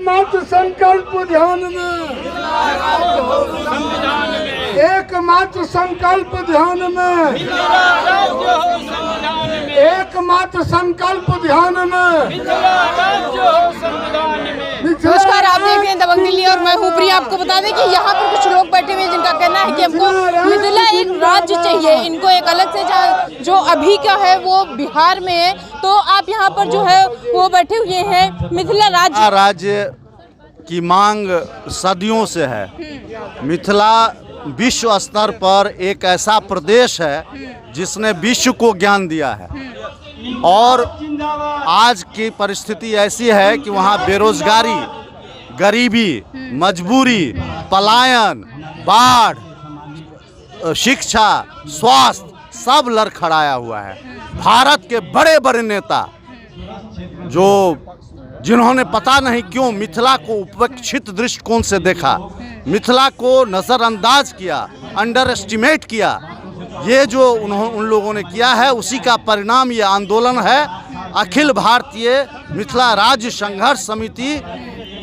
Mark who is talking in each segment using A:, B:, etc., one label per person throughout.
A: एकमात्र संकल्प ध्यान में, एकमात्र संकल्प ध्यान में, एकमात्र संकल्प ध्यान में।
B: नमस्कार, आप देख रहे हैं दबंग दिल्ली और मैं हूं प्रिया। आपको बता दें कि यहाँ पर कुछ लोग बैठे हुए हैं जिनका कहना है कि हमको मिथिला एक राज्य चाहिए, इनको एक अलग से जो अभी का है वो बिहार में है, तो आप यहाँ पर जो है वो बैठे हुए हैं। मिथिला
C: राज्य की मांग सदियों से है। मिथिला विश्व स्तर पर एक ऐसा प्रदेश है जिसने विश्व को ज्ञान दिया है, और आज की परिस्थिति ऐसी है कि वहाँ बेरोजगारी, गरीबी, मजबूरी, पलायन, बाढ़, शिक्षा, स्वास्थ्य सब लड़खड़ाया हुआ है। भारत के बड़े बड़े नेता जिन्होंने पता नहीं क्यों मिथिला को उपेक्षित दृष्टिकोण से देखा, मिथिला को नज़रअंदाज किया, अंडर एस्टिमेट किया, ये जो उन लोगों ने किया है उसी का परिणाम ये आंदोलन है। अखिल भारतीय मिथिला राज्य संघर्ष समिति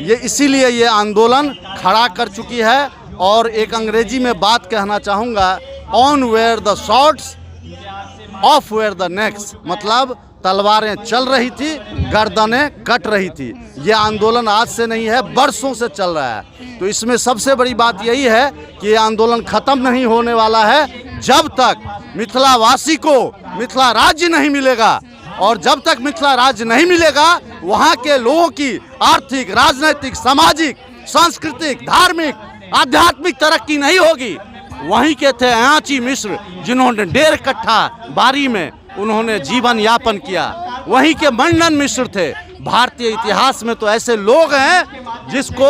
C: ये इसीलिए ये आंदोलन खड़ा कर चुकी है। और एक अंग्रेजी में बात कहना चाहूँगा, on where the shorts of where the necks, मतलब तलवारें चल रही थी, गर्दनें कट रही थी। ये आंदोलन आज से नहीं है, बरसों से चल रहा है। तो इसमें सबसे बड़ी बात यही है कि ये आंदोलन ख़त्म नहीं होने वाला है जब तक मिथिलावासी को मिथिला राज्य नहीं मिलेगा। और जब तक मिथिला राज्य नहीं मिलेगा, वहाँ के लोगों की आर्थिक, राजनीतिक, सामाजिक, सांस्कृतिक, धार्मिक, आध्यात्मिक तरक्की नहीं होगी। वहीं के थे अयाची मिश्र जिन्होंने 1.5 कट्ठा बारी में उन्होंने जीवन यापन किया। वहीं के मंडन मिश्र थे। भारतीय इतिहास में तो ऐसे लोग हैं जिसको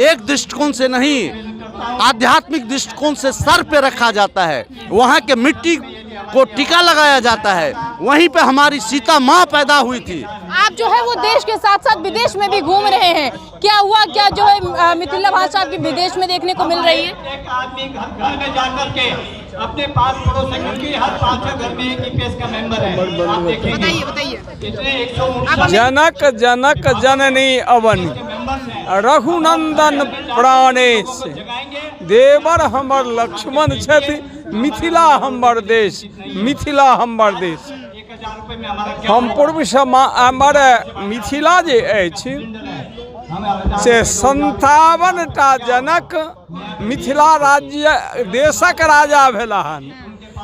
C: एक दृष्टिकोण से नहीं, आध्यात्मिक दृष्टिकोण से सर पे रखा जाता है। वहाँ के मिट्टी को टीका लगाया जाता है। वहीं पे हमारी सीता माँ पैदा हुई थी।
B: आप जो है वो देश के साथ साथ विदेश में भी घूम रहे हैं, क्या हुआ, क्या जो है मिथिला भाषा आपकी विदेश में देखने को मिल रही है?
D: एक आदमी घर में जाकर के अपने पास पड़ोस के हर 5 घर में एक ईपीएस का मेंबर है। आप देखेंगे, बताइए।
E: जनक जनक जननी अवनी रघुनंदन प्राणेश, देवर हमर लक्ष्मण छथि, मिथिला हमर देश, मिथिला हमर देश। हम पूर्व से हमर मिथिला जे अछि से 57टा जनक मिथिला राज्य देशक राजा भेला हन।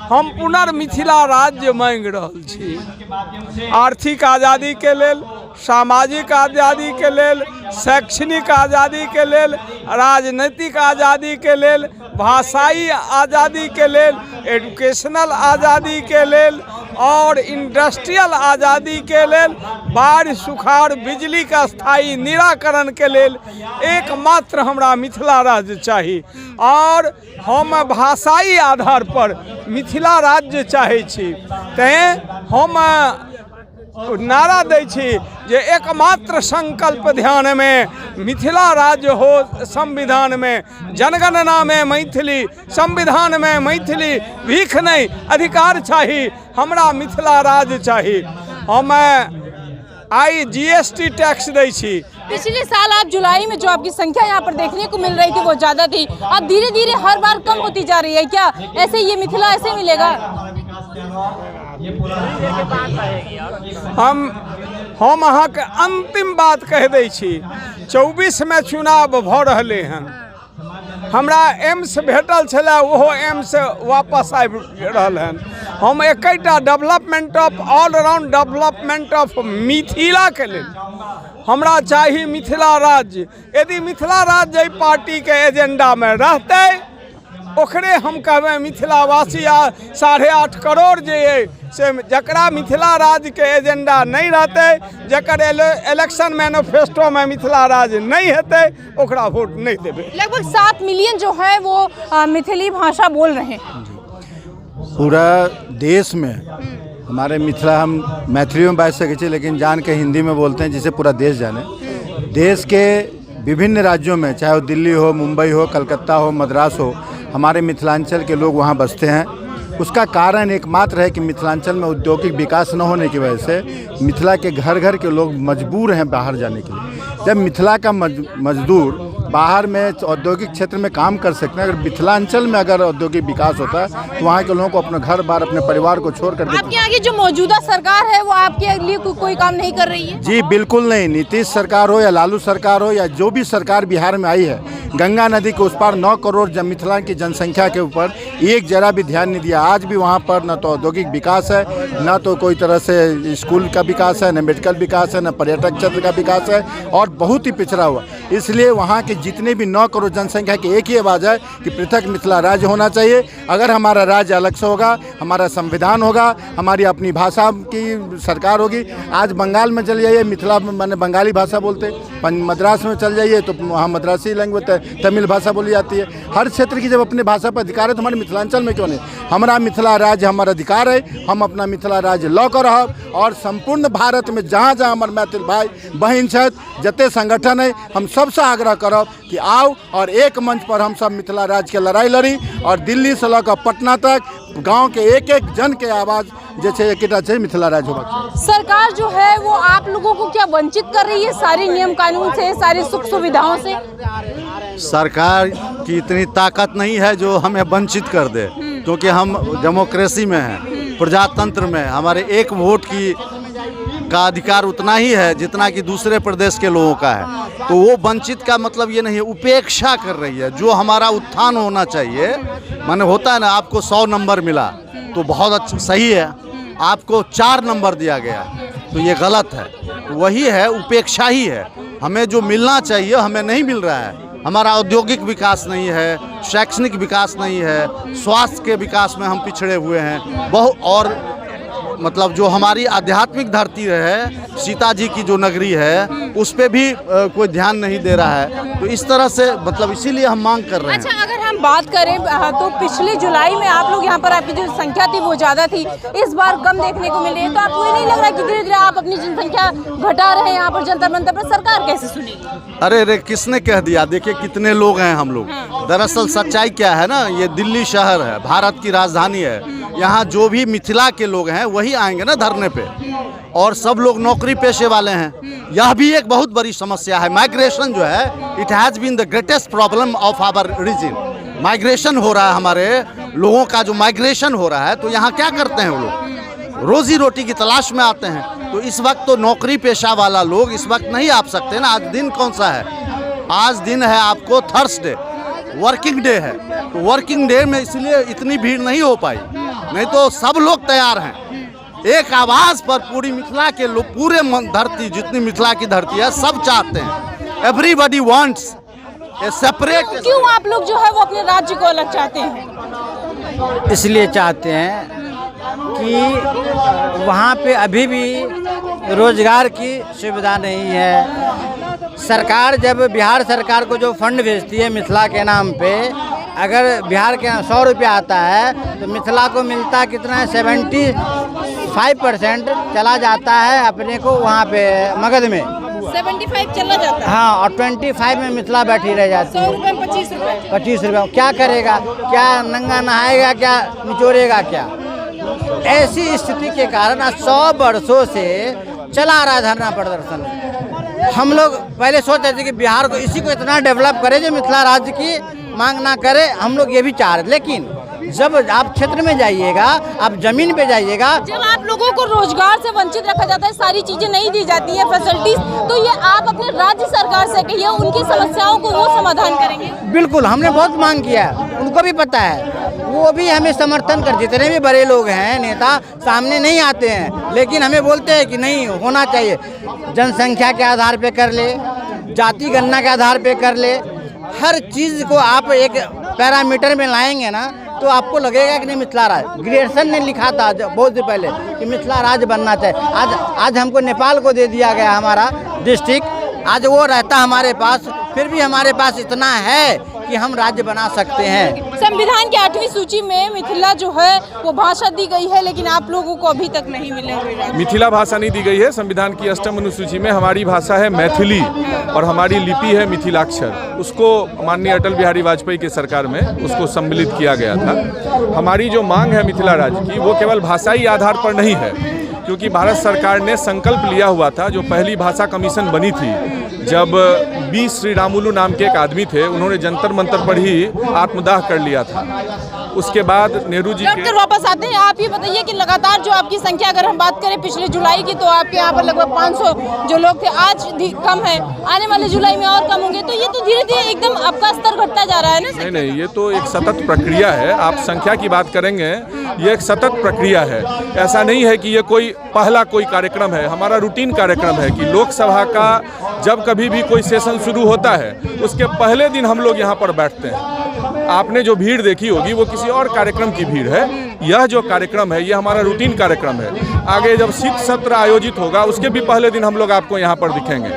E: हम पुनर्मिथिला राज्य मांगि रहल छी, आर्थिक आज़ादी के लेल, सामाजिक आज़ादी के लेल, शैक्षणिक आज़ादी के लेल, राजनीतिक आज़ादी के लेल, भाषाई आज़ादी के लेल, एजुकेशनल आज़ादी के लेल और इंडस्ट्रियल आज़ादी के लेल, बाढ़, सुखाड़, बिजली का स्थायी निराकरण के लेल एकमात्र हमरा मिथिला राज्य चाही। और हम भाषाई आधार पर मिथिला राज्य चाहे छी, तें हम नारा दै छी जे एकमात्र संकल्प ध्यान में मिथिला राज्य हो। संविधान में जनगणना में मैथिली, संविधान में मैथिली, भीख नहीं अधिकार चाहिए, हमरा मिथिला राज्य चाहिए। हम आई जीएसटी टैक्स दै छी।
B: पिछले साल आप जुलाई में जो आपकी संख्या यहाँ पर देखने को मिल रही थी वो ज़्यादा थी, अब धीरे धीरे हर बार कम होती जा रही है, क्या ऐसे ये मिथिला ऐसे मिलेगा?
E: हम अहाँ के अंतिम बात कह दै छी। 24 में चुनाव भ रहले हन, हमरा एम्स भेटल छलै, ओहो एम्स वापस आबि रहल हन। हम एकटा development of all round development of Mithila के लेल हमरा चाही मिथिला राज्य। यदि मिथिला राज्य एहि पार्टी के एजेंडा में रहते, ओकरे हम कहबे मिथिलावासी 8.5 करोड़ जे से जकरा मिथिला राज्य के एजेंडा नहीं रहते, जकर इलेक्शन मैनिफेस्टो में मिथिला राज्य नहीं हेते, ओकरा वोट नहीं देवे।
B: लगभग 7 मिलियन जो है वो मिथिली भाषा बोल रहे हैं
C: पूरा देश में। हमारे मिथिला, हम मैथिली में बात सके छे, लेकिन जान के हिंदी में बोलते हैं जिसे पूरा देश जाने। देश के विभिन्न राज्यों में, चाहे वो दिल्ली हो, मुंबई हो, कलकत्ता हो, मद्रास हो, हमारे मिथिलांचल के लोग वहाँ बसते हैं। उसका कारण एकमात्र है कि मिथिलांचल में औद्योगिक विकास न होने की वजह से मिथिला के घर घर के लोग मजबूर हैं बाहर जाने के लिए।
F: जब मिथिला का मजदूर बाहर में औद्योगिक क्षेत्र में काम कर सकते हैं, अगर मिथिलांचल में अगर औद्योगिक विकास होता है तो वहाँ के लोगों को अपना घर बार अपने परिवार को छोड़ कर
B: आपके आगे जो मौजूदा सरकार है वो आपके लिए कोई काम नहीं कर रही है?
F: जी बिल्कुल नहीं। नीतीश सरकार हो या लालू सरकार हो या जो भी सरकार बिहार में आई है, गंगा नदी के उस पार 9 करोड़ मिथिला की जनसंख्या के ऊपर एक जरा भी ध्यान नहीं दिया। आज भी वहाँ पर न तो औद्योगिक विकास है, न तो कोई तरह से स्कूल का विकास है, न मेडिकल विकास है, न पर्यटक क्षेत्र का विकास है, और बहुत ही पिछड़ा हुआ। इसलिए वहाँ के जितने भी 9 करोड़ जनसंख्या की एक ही आवाज़ है कि पृथक मिथिला राज्य होना चाहिए। अगर हमारा राज्य अलग से होगा, हमारा संविधान होगा, हमारी अपनी भाषा की सरकार होगी। आज बंगाल में चल जाइए, मिथिला मैंने बंगाली भाषा बोलते, मद्रास में चल जाइए तो वहाँ मद्रासी लैंग्वेज तमिल भाषा बोली जाती है। हर क्षेत्र की जब अपनी भाषा पर अधिकार है तो हमारे मिथिलांचल में क्यों नहीं? हमारा मिथिला राज्य हमारा अधिकार है, हम अपना मिथिला राज्य लौ कर रहब। और संपूर्ण भारत में जहाँ जहाँ हमारे मैथिल भाई बहन छथि, जते संगठन है, हम सबसे आग्रह करब कि आओ और एक मंच पर हम सब मिथिला राज्य के लड़ाई लड़ी, और दिल्ली से लऽ कऽ पटना तक गांव के एक एक जन के आवाज़ जैसे एकटा छै मिथिला राज्य होगा।
B: सरकार जो है वो आप लोगों को क्या वंचित कर रही है सारे नियम कानून से, सारी सुख सुविधाओं से?
C: सरकार की इतनी ताकत नहीं है जो हमें वंचित कर दे, क्योंकि हम डेमोक्रेसी में हैं, प्रजातंत्र में। हमारे एक वोट का अधिकार उतना ही है जितना कि दूसरे प्रदेश के लोगों का है। तो वो वंचित का मतलब ये नहीं है, उपेक्षा कर रही है। जो हमारा उत्थान होना चाहिए, माने होता है ना, आपको 100 नंबर मिला तो बहुत अच्छा सही है, आपको 4 नंबर दिया गया तो ये गलत है। तो वही है, उपेक्षा ही है। हमें जो मिलना चाहिए हमें नहीं मिल रहा है। हमारा औद्योगिक विकास नहीं है, शैक्षणिक विकास नहीं है, स्वास्थ्य के विकास में हम पिछड़े हुए हैं बहुत। और मतलब जो हमारी आध्यात्मिक धरती है, सीता जी की जो नगरी है, उस पे भी कोई ध्यान नहीं दे रहा है। तो इस तरह से मतलब इसीलिए हम मांग कर रहे हैं।
B: अच्छा, अगर हम बात करें तो पिछले जुलाई में आप लोग यहाँ पर आपकी जो संख्या थी वो ज़्यादा थी, इस बार कम देखने को मिली है। तो आपको ये नहीं लग रहा कि धीरे धीरे आप अपनी जनसंख्या घटा रहे हैं यहाँ पर जंतर मंतर पर? सरकार कैसे सुनेगी?
C: अरे किसने कह दिया? देखिए कितने लोग हैं हम लोग। दरअसल सच्चाई क्या है ना, ये दिल्ली शहर है, भारत की राजधानी है। यहाँ जो भी मिथिला के लोग हैं वही आएंगे ना धरने पे, और सब लोग नौकरी पेशे वाले हैं। यह भी एक बहुत बड़ी समस्या है। माइग्रेशन जो है, it has been the greatest problem of our region. Migration हो रहा है, हमारे लोगों का जो माइग्रेशन हो रहा है। तो यहाँ क्या करते हैं वो लोग? रोजी रोटी की तलाश में आते हैं। तो इस वक्त तो नौकरी पेशा वाला लोग इस वक्त नहीं आ सकते ना। आज दिन कौन सा है? आज दिन है आपको थर्सडे, वर्किंग डे है। तो वर्किंग डे में इसलिए इतनी भीड़ नहीं हो पाई, नहीं तो सब लोग तैयार हैं। एक आवाज़ पर पूरी मिथिला के लोग, पूरे धरती जितनी मिथिला की धरती है, सब चाहते हैं। एवरीबडी वांट्स ए सेपरेट।
B: क्यों आप लोग जो है वो अपने राज्य को अलग चाहते हैं?
G: इसलिए चाहते हैं कि वहाँ पे अभी भी रोजगार की सुविधा नहीं है। सरकार जब बिहार सरकार को जो फंड भेजती है मिथिला के नाम पे, अगर बिहार के 100 रुपया आता है तो मिथिला को मिलता कितना है? 75% चला जाता है अपने को वहाँ पे मगध में।
B: 75 चला जाता है।
G: हाँ, और 25 में मिथिला बैठी रह जाती है।
B: 100 रुपये 25 रुपये।
G: 25 रुपये क्या करेगा? क्या नंगा नहाएगा? क्या निचोड़ेगा? क्या? ऐसी स्थिति के कारण आज 100 वर्षों से चला रहा धरना प्रदर्शन। हम लोग पहले सोचते थे कि बिहार को इसी को इतना डेवलप करे जो मिथिला राज्य की मांग ना करे। हम लोग ये भी चाह रहे, लेकिन जब आप क्षेत्र में जाइएगा, आप जमीन पे जाइएगा,
B: जब आप लोगों को रोजगार से वंचित रखा जाता है, सारी चीजें नहीं दी जाती है, फैसिलिटीज, तो ये आप अपने राज्य सरकार से कहिए, उनकी समस्याओं को वो समाधान करेंगे।
G: बिल्कुल, हमने बहुत मांग किया है, उनको भी पता है, वो भी हमें समर्थन कर। जितने भी बड़े लोग हैं, नेता, सामने नहीं आते हैं, लेकिन हमें बोलते हैं कि नहीं होना चाहिए। जनसंख्या के आधार पे कर ले, जाति गणना के आधार पे कर ले, हर चीज़ को आप एक पैरामीटर में लाएंगे ना तो आपको लगेगा कि नहीं मिथिला राज्य। ग्रेडसन ने लिखा था बहुत दिन पहले कि मिथिला राज्य बनना चाहिए। आज हमको नेपाल को दे दिया गया हमारा डिस्ट्रिक्ट। आज वो रहता हमारे पास, फिर भी हमारे पास इतना है कि हम राज्य बना सकते हैं।
B: संविधान की 8वीं सूची में मिथिला जो है वो भाषा दी गई है, लेकिन आप लोगों को अभी तक नहीं मिले हुए।
H: मिथिला भाषा नहीं दी गई है। संविधान की 8वीं अनुसूची में हमारी भाषा है मैथिली और हमारी लिपि है मिथिलाक्षर। उसको माननीय अटल बिहारी वाजपेयी के सरकार में उसको सम्मिलित किया गया था। हमारी जो मांग है मिथिला राज्य की, वो केवल भाषाई आधार पर नहीं है। क्योंकि भारत सरकार ने संकल्प लिया हुआ था, जो पहली भाषा कमीशन बनी थी, जब बी श्रीरामुलु नाम के एक आदमी थे, उन्होंने जंतर मंतर पर ही आत्मदाह कर लिया था। उसके बाद नेहरू जी
B: डॉक्टर वापस आते हैं। आप ये बताइए कि लगातार जो आपकी संख्या, अगर हम बात करें पिछले जुलाई की, तो आपके यहाँ पर लगभग 500 जो लोग थे, आज कम है, आने वाले जुलाई में और कम होंगे, तो ये तो धीरे धीरे एकदम आपका स्तर घटता जा रहा है ना?
H: नहीं, ये तो एक सतत प्रक्रिया है। आप संख्या की बात करेंगे, ये एक सतत प्रक्रिया है। ऐसा नहीं है कि ये कोई पहला कोई कार्यक्रम है। हमारा रूटीन कार्यक्रम है कि लोकसभा का जब कभी भी कोई सेशन शुरू होता है, उसके पहले दिन हम लोग यहाँ पर बैठते हैं। आपने जो भीड़ देखी होगी वो किसी और कार्यक्रम की भीड़ है। यह जो कार्यक्रम है, ये हमारा रूटीन कार्यक्रम है। आगे जब शीत सत्र आयोजित होगा, उसके भी पहले दिन हम लोग आपको यहाँ पर दिखेंगे।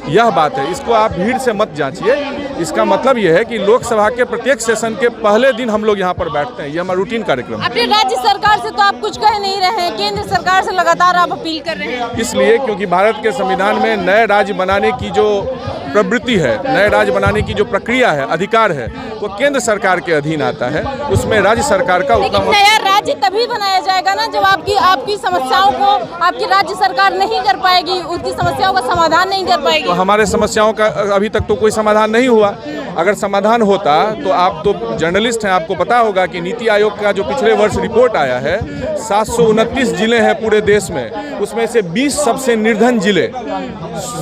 H: यह बात है, इसको आप भीड़ से मत जांचिए। इसका मतलब यह है कि लोकसभा के प्रत्येक सेशन के पहले दिन हम लोग यहाँ पर बैठते हैं। ये हमारा रूटीन कार्यक्रम है।
B: अपने राज्य सरकार से तो आप कुछ कह नहीं रहे हैं, केंद्र सरकार से लगातार आप अपील कर रहे हैं।
H: इसलिए क्योंकि भारत के संविधान में नए राज्य बनाने की जो प्रवृत्ति है, नए राज्य बनाने की जो प्रक्रिया है, अधिकार है, वो केंद्र सरकार के अधीन आता है। उसमें राज्य सरकार का
B: लेकिन नया राज्य तभी बनाया जाएगा ना, जब आपकी समस्याओं को आपकी राज्य सरकार नहीं कर पाएगी, उसकी समस्याओं का समाधान नहीं कर पाएगी।
H: तो हमारे समस्याओं का अभी तक तो कोई समाधान नहीं हुआ। अगर समाधान होता तो आप तो जर्नलिस्ट हैं, आपको पता होगा कि नीति आयोग का जो पिछले वर्ष रिपोर्ट आया है, 729 जिले हैं पूरे देश में, उसमें से 20 सबसे निर्धन जिले,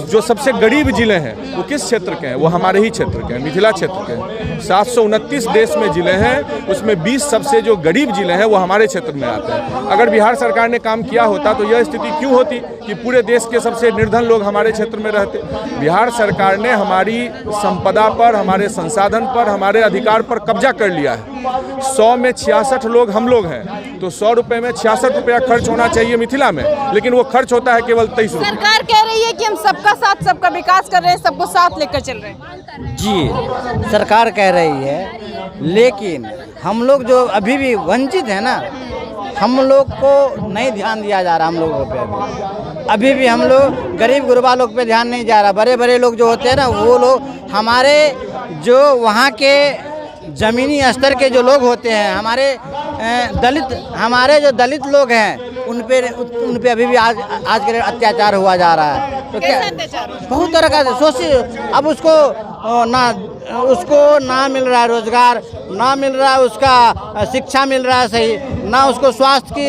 H: जो सबसे गरीब जिले हैं, वो किस क्षेत्र के हैं? वो हमारे ही क्षेत्र के हैं, मिथिला क्षेत्र के हैं। 729 देश में जिले हैं, उसमें 20 सबसे जो गरीब जिले हैं वो हमारे क्षेत्र में आते हैं। अगर बिहार सरकार ने काम किया होता तो यह स्थिति क्यों होती कि पूरे देश के सबसे निर्धन लोग हमारे क्षेत्र में रहते? बिहार सरकार ने हमारी संपदा पर, हमारे संसाधन पर, हमारे अधिकार पर कब्जा कर लिया है। 100 में 66 लोग हम लोग हैं, तो 100 रुपये में 66 रुपया खर्च होना चाहिए मिथिला में, लेकिन वो खर्च होता है केवल 23 रुपये।
B: सरकार कह रही है कि हम सबका साथ सबका विकास कर रहे हैं, सबको साथ लेकर चल रहे हैं।
G: जी, सरकार कह रही है, लेकिन हम लोग जो अभी भी वंचित है ना, हम लोग को नहीं ध्यान दिया जा रहा। हम लोगों पे अभी भी हम लोग गरीब गुरबा लोग पे ध्यान नहीं जा रहा। बड़े बड़े लोग जो होते हैं ना, वो लोग हमारे जो वहाँ के ज़मीनी स्तर के जो लोग होते हैं, हमारे जो दलित लोग हैं, उन पे अभी भी आज के अत्याचार हुआ जा रहा है। तो क्या बहुत तरह का सोचिए, अब उसको ना मिल रहा है रोजगार, ना मिल रहा है उसका शिक्षा मिल रहा है सही, ना उसको स्वास्थ्य की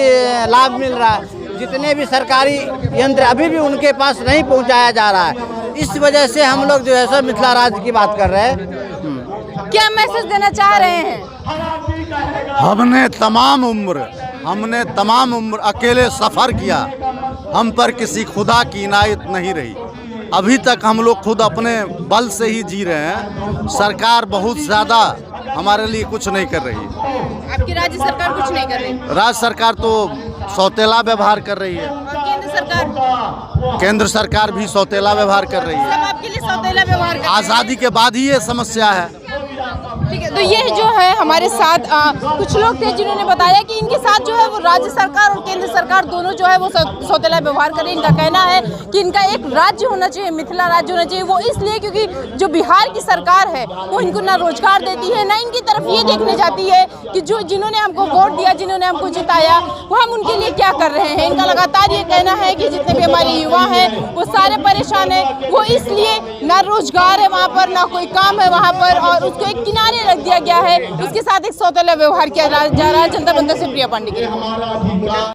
G: लाभ मिल रहा है। जितने भी सरकारी यंत्र अभी भी उनके पास नहीं पहुंचाया जा रहा है। इस वजह से हम लोग जो है सो मिथिला राज्य की बात कर रहे हैं।
B: क्या मैसेज देना चाह रहे हैं?
C: हमने तमाम उम्र अकेले सफ़र किया, हम पर किसी खुदा की इनायत नहीं रही। अभी तक हम लोग खुद अपने बल से ही जी रहे हैं। सरकार बहुत ज़्यादा हमारे लिए कुछ नहीं कर रही।
B: आपकी राज्य सरकार कुछ नहीं कर रही?
C: राज्य सरकार तो सौतेला व्यवहार कर रही है।
B: और केंद्र सरकार
C: भी सौतेला व्यवहार कर रही है।
B: सब आपके लिए सौतेला व्यवहार कर रही है।
C: आज़ादी के बाद ही ये समस्या है।
B: ठीक है, तो ये जो है हमारे साथ कुछ लोग थे जिन्होंने बताया कि इनके साथ जो है वो राज्य सरकार और केंद्र सरकार दोनों जो है वो सौतेला व्यवहार करें। इनका कहना है कि इनका एक राज्य होना चाहिए, मिथिला राज्य होना चाहिए। वो इसलिए क्योंकि जो बिहार की सरकार है वो इनको ना रोजगार देती है, ना इनकी तरफ ये देखने जाती है कि जो जिन्होंने हमको वोट दिया, जिन्होंने हमको जिताया, वो हम उनके लिए क्या कर रहे हैं। इनका लगातार ये कहना है कि जितने भी हमारे युवा हैं वो सारे परेशान हैं। वो इसलिए ना रोजगार है वहाँ पर, ना कोई काम है वहाँ पर, और उसको एक किनारे रख दिया गया है। उसके साथ एक सौतेला व्यवहार किया जा रहा है। जनता बंधु से प्रिया पांडे के।